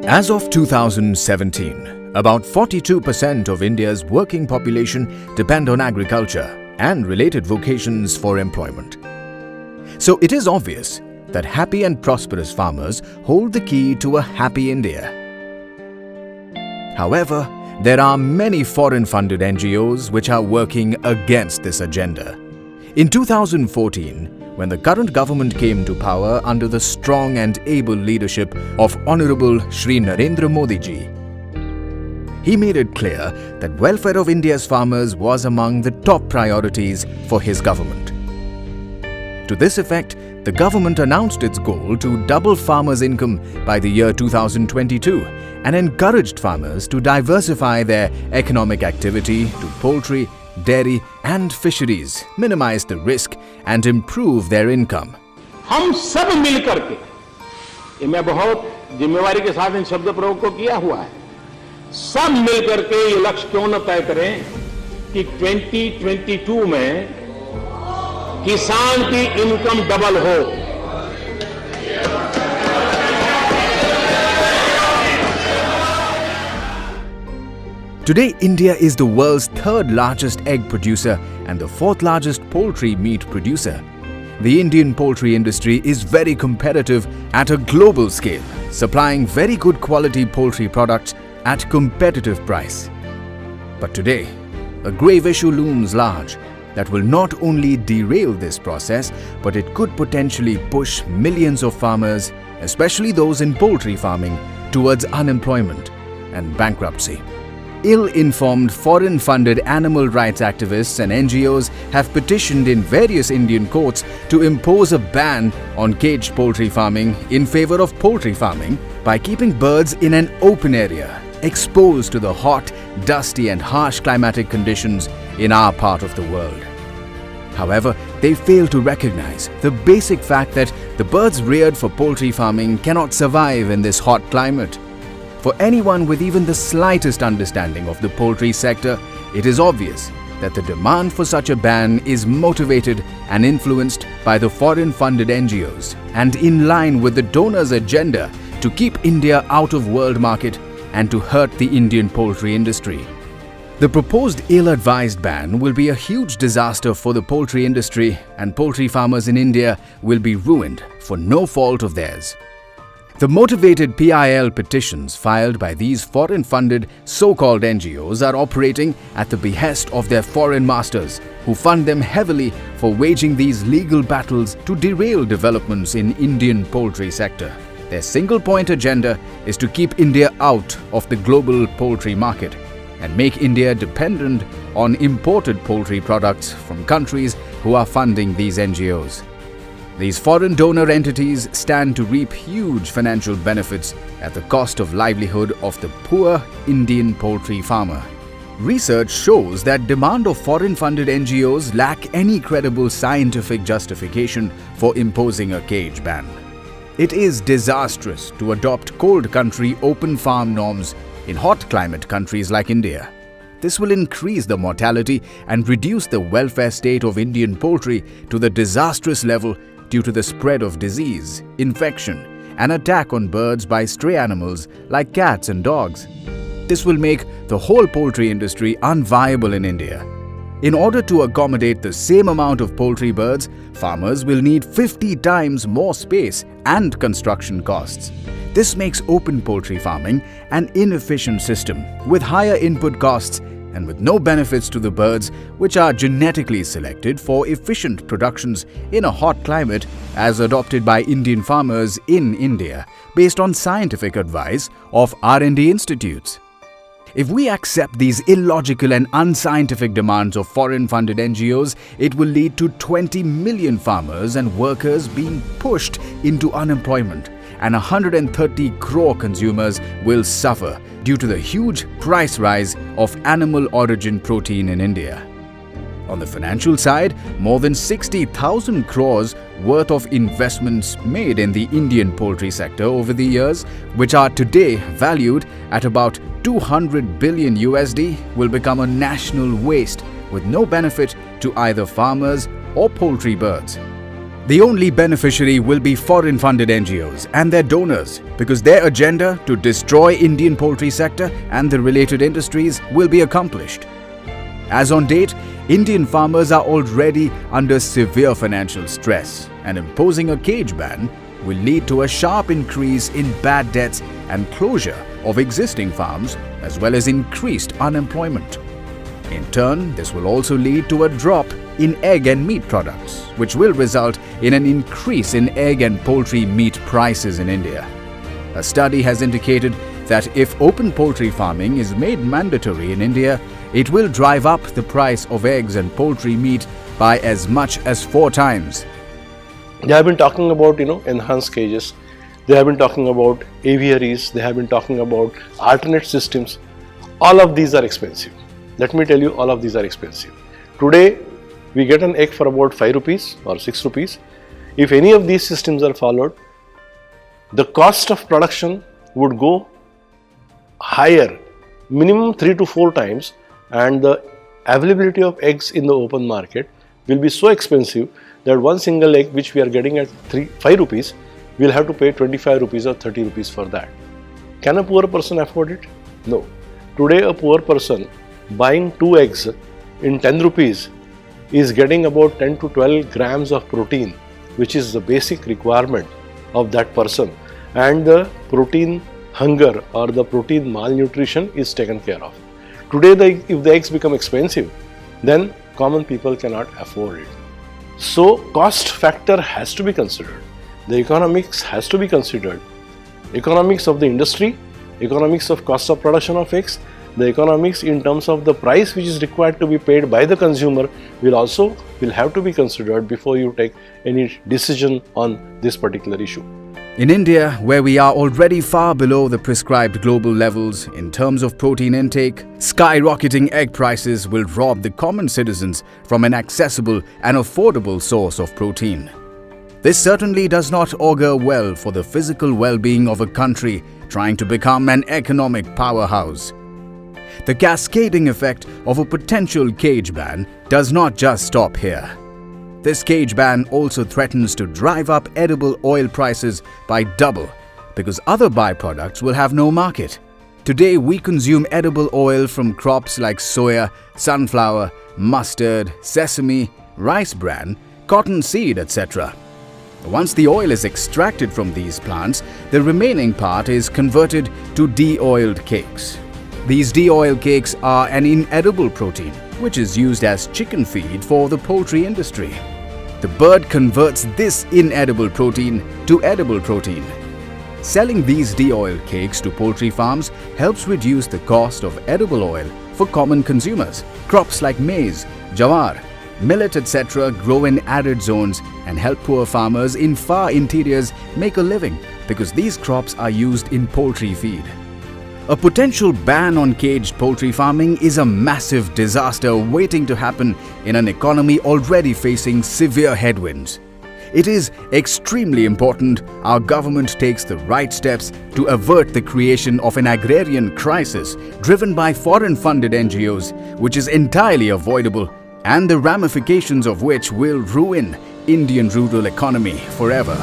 As of 2017, about 42% of India's working population depend on agriculture and related vocations for employment. So it is obvious that happy and prosperous farmers hold the key to a happy India. However, there are many foreign-funded NGOs which are working against this agenda. In 2014, when the current government came to power under the strong and able leadership of Honorable Shri Narendra Modi ji, he made it clear that welfare of India's farmers was among the top priorities for his government. To this effect, the government announced its goal to double farmers' income by the year 2022 and encouraged farmers to diversify their economic activity to poultry, dairy and fisheries, minimize the risk and improve their income. हम सब मिलकर के, ये मैं बहुत जिम्मेवारी के साथ इन शब्द प्रयोग को किया हुआ है, सब मिलकर के ये लक्ष्य क्यों न तय करें कि 2022 में किसान की इनकम डबल हो। Today, India is the world's third largest egg producer and the fourth largest poultry meat producer. The Indian poultry industry is very competitive at a global scale, supplying very good quality poultry products at competitive price. But today, a grave issue looms large that will not only derail this process, but it could potentially push millions of farmers, especially those in poultry farming, towards unemployment and bankruptcy. Ill-informed foreign-funded animal rights activists and NGOs have petitioned in various Indian courts to impose a ban on caged poultry farming in favor of poultry farming by keeping birds in an open area, exposed to the hot, dusty and harsh climatic conditions in our part of the world. However, they fail to recognize the basic fact that the birds reared for poultry farming cannot survive in this hot climate. For anyone with even the slightest understanding of the poultry sector, it is obvious that the demand for such a ban is motivated and influenced by the foreign-funded NGOs and in line with the donors' agenda to keep India out of world market and to hurt the Indian poultry industry. The proposed ill-advised ban will be a huge disaster for the poultry industry, and poultry farmers in India will be ruined for no fault of theirs. The motivated PIL petitions filed by these foreign-funded so-called NGOs are operating at the behest of their foreign masters, who fund them heavily for waging these legal battles to derail developments in Indian poultry sector. Their single-point agenda is to keep India out of the global poultry market and make India dependent on imported poultry products from countries who are funding these NGOs. These foreign donor entities stand to reap huge financial benefits at the cost of livelihood of the poor Indian poultry farmer. Research shows that demand of foreign-funded NGOs lack any credible scientific justification for imposing a cage ban. It is disastrous to adopt cold country open farm norms in hot climate countries like India. This will increase the mortality and reduce the welfare state of Indian poultry to the disastrous level due to the spread of disease, infection, and attack on birds by stray animals like cats and dogs. This will make the whole poultry industry unviable in India. In order to accommodate the same amount of poultry birds, farmers will need 50 times more space and construction costs. This makes open poultry farming an inefficient system with higher input costs and with no benefits to the birds, which are genetically selected for efficient productions in a hot climate as adopted by Indian farmers in India based on scientific advice of R&D institutes. If we accept these illogical and unscientific demands of foreign-funded NGOs, it will lead to 20 million farmers and workers being pushed into unemployment, and 130 crore consumers will suffer due to the huge price rise of animal origin protein in India. On the financial side, more than 60,000 crores worth of investments made in the Indian poultry sector over the years, which are today valued at about 200 billion USD, will become a national waste with no benefit to either farmers or poultry birds. The only beneficiary will be foreign-funded NGOs and their donors because their agenda to destroy Indian poultry sector and the related industries will be accomplished. As on date, Indian farmers are already under severe financial stress, and imposing a cage ban will lead to a sharp increase in bad debts and closure of existing farms as well as increased unemployment. In turn, this will also lead to a drop in egg and meat products, which will result in an increase in egg and poultry meat prices in India. A study has indicated that if open poultry farming is made mandatory in India, it will drive up the price of eggs and poultry meat by as much as 4 times. They have been talking about, enhanced cages. They have been talking about aviaries. They have been talking about alternate systems. All of these are expensive. Let me tell you, all of these are expensive. Today, we get an egg for about 5 rupees or 6 rupees. If any of these systems are followed, the cost of production would go higher, minimum 3 to 4 times, and the availability of eggs in the open market will be so expensive that one single egg which we are getting at 5 rupees, we'll have to pay 25 rupees or 30 rupees for that. Can a poor person afford it? No. Today a poor person buying 2 eggs in 10 rupees is getting about 10 to 12 grams of protein, which is the basic requirement of that person, and the protein hunger or the protein malnutrition is taken care of. Today, if the eggs become expensive, then common people cannot afford it. So, cost factor has to be considered. The economics has to be considered. Economics of the industry, economics of cost of production of eggs, the economics in terms of the price which is required to be paid by the consumer will have to be considered before you take any decision on this particular issue. In India, where we are already far below the prescribed global levels in terms of protein intake, skyrocketing egg prices will rob the common citizens from an accessible and affordable source of protein. This certainly does not augur well for the physical well-being of a country trying to become an economic powerhouse. The cascading effect of a potential cage ban does not just stop here. This cage ban also threatens to drive up edible oil prices by double because other byproducts will have no market. Today we consume edible oil from crops like soya, sunflower, mustard, sesame, rice bran, cotton seed, etc. Once the oil is extracted from these plants, the remaining part is converted to de-oiled cakes. These de-oiled cakes are an inedible protein, which is used as chicken feed for the poultry industry. The bird converts this inedible protein to edible protein. Selling these de-oiled cakes to poultry farms helps reduce the cost of edible oil for common consumers. Crops like maize, jawar, millet, etc. grow in arid zones and help poor farmers in far interiors make a living because these crops are used in poultry feed. A potential ban on caged poultry farming is a massive disaster waiting to happen in an economy already facing severe headwinds. It is extremely important our government takes the right steps to avert the creation of an agrarian crisis driven by foreign-funded NGOs, which is entirely avoidable and the ramifications of which will ruin Indian rural economy forever.